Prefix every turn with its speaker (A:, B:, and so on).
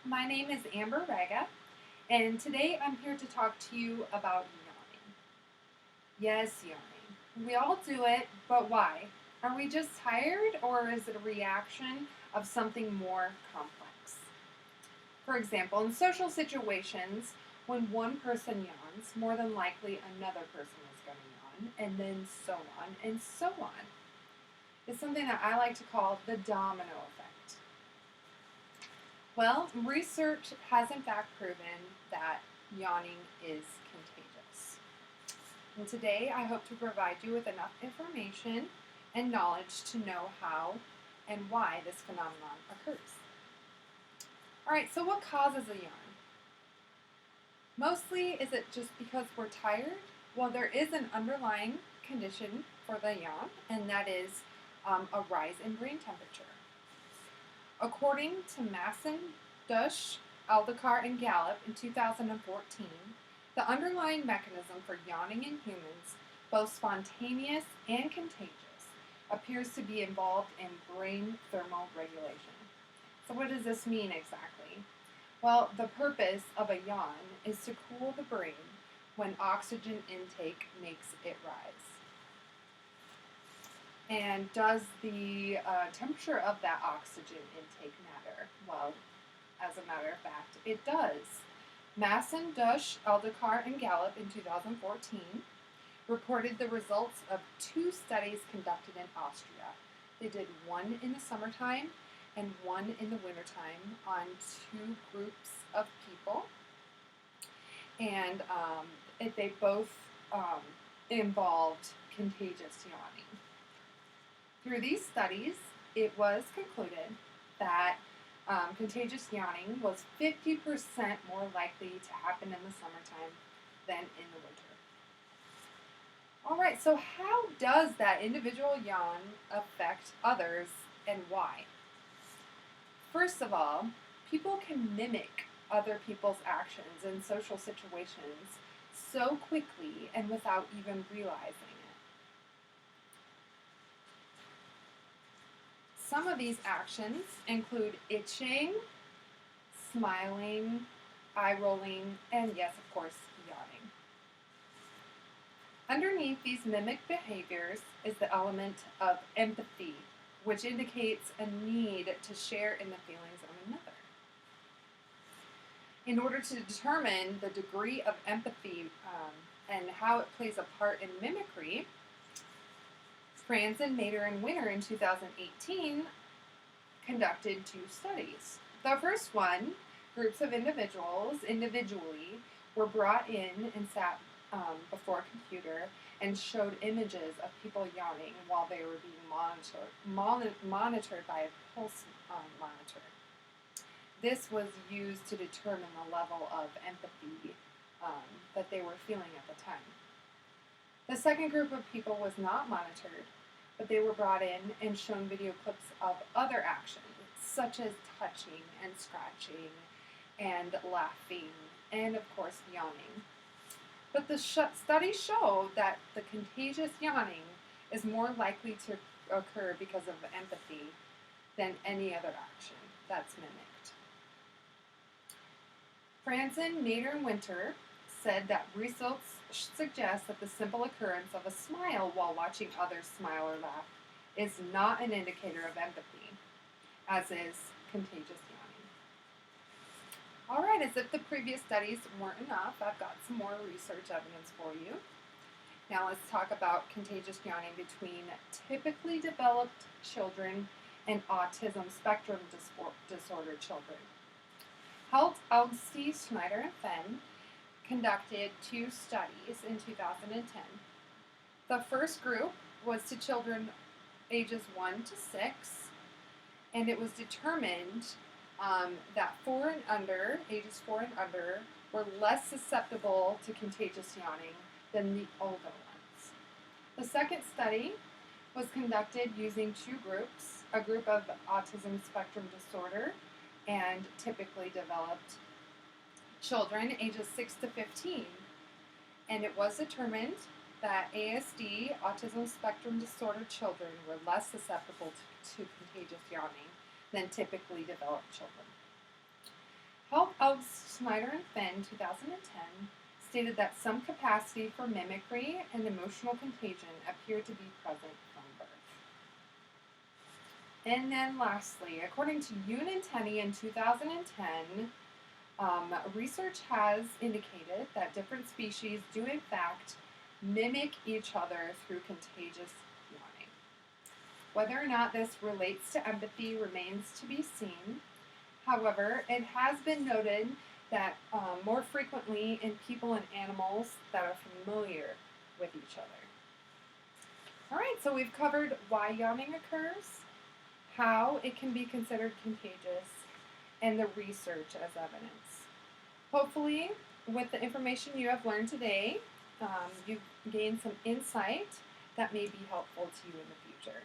A: My name is Amber Raga, and today I'm here to talk to you about yawning. Yes, yawning. We all do it, but why? Are we just tired, or is it a reaction of something more complex? For example, in social situations, when one person yawns, more than likely another person is going to yawn, and then so on and so on. It's something that I like to call the domino effect. Well, research has in fact proven that yawning is contagious. And today I hope to provide you with enough information and knowledge to know how and why this phenomenon occurs. Alright, so what causes a yawn? Mostly, is it just because we're tired? Well, there is an underlying condition for the yawn, and that is a rise in brain temperature. According to Masson, Dush, Aldecart, and Gallup in 2014, the underlying mechanism for yawning in humans, both spontaneous and contagious, appears to be involved in brain thermal regulation. So what does this mean exactly? Well, the purpose of a yawn is to cool the brain when oxygen intake makes it rise. And does the temperature of that oxygen intake matter? Well, as a matter of fact, it does. Masson, Dush, Aldecart, and Gallup in 2014 reported the results of 2 studies conducted in Austria. They did one in the summertime and one in the wintertime on 2 groups of people. And they both involved contagious yawning. Through these studies, it was concluded that contagious yawning was 50% more likely to happen in the summertime than in the winter. All right, so how does that individual yawn affect others and why? First of all, people can mimic other people's actions in social situations so quickly and without even realizing it. Some of these actions include itching, smiling, eye rolling, and yes, of course, yawning. Underneath these mimic behaviors is the element of empathy, which indicates a need to share in the feelings of another. In order to determine the degree of empathy and how it plays a part in mimicry, Franzen, Mader, and Winter in 2018 conducted 2 studies. The first one, groups of individuals individually were brought in and sat before a computer and showed images of people yawning while they were being monitored by a pulse monitor. This was used to determine the level of empathy that they were feeling at the time. The second group of people was not monitored, but they were brought in and shown video clips of other actions, such as touching and scratching and laughing and, of course, yawning. But the study showed that the contagious yawning is more likely to occur because of empathy than any other action that's mimicked. Franzen, Mader, and Winter said that results suggest that the simple occurrence of a smile while watching others smile or laugh is not an indicator of empathy, as is contagious yawning. Alright, as if the previous studies weren't enough, I've got some more research evidence for you. Now let's talk about contagious yawning between typically developed children and autism spectrum disorder children. Halt, Augusty, Schneider, and Fenn conducted 2 studies in 2010. The first group was to children ages 1 to 6, and it was determined that ages 4 and under, were less susceptible to contagious yawning than the older ones. The second study was conducted using 2 groups, a group of autism spectrum disorder and typically developed children ages 6 to 15. And it was determined that ASD, autism spectrum disorder children, were less susceptible to contagious yawning than typically developed children. Health of Snyder and Finn, 2010, stated that some capacity for mimicry and emotional contagion appeared to be present from birth. And then lastly, according to Yoon and Tenney in 2010, research has indicated that different species do in fact mimic each other through contagious yawning. Whether or not this relates to empathy remains to be seen. However, it has been noted that more frequently in people and animals that are familiar with each other. All right, so we've covered why yawning occurs, how it can be considered contagious, and the research as evidence. Hopefully, with the information you have learned today, you've gained some insight that may be helpful to you in the future.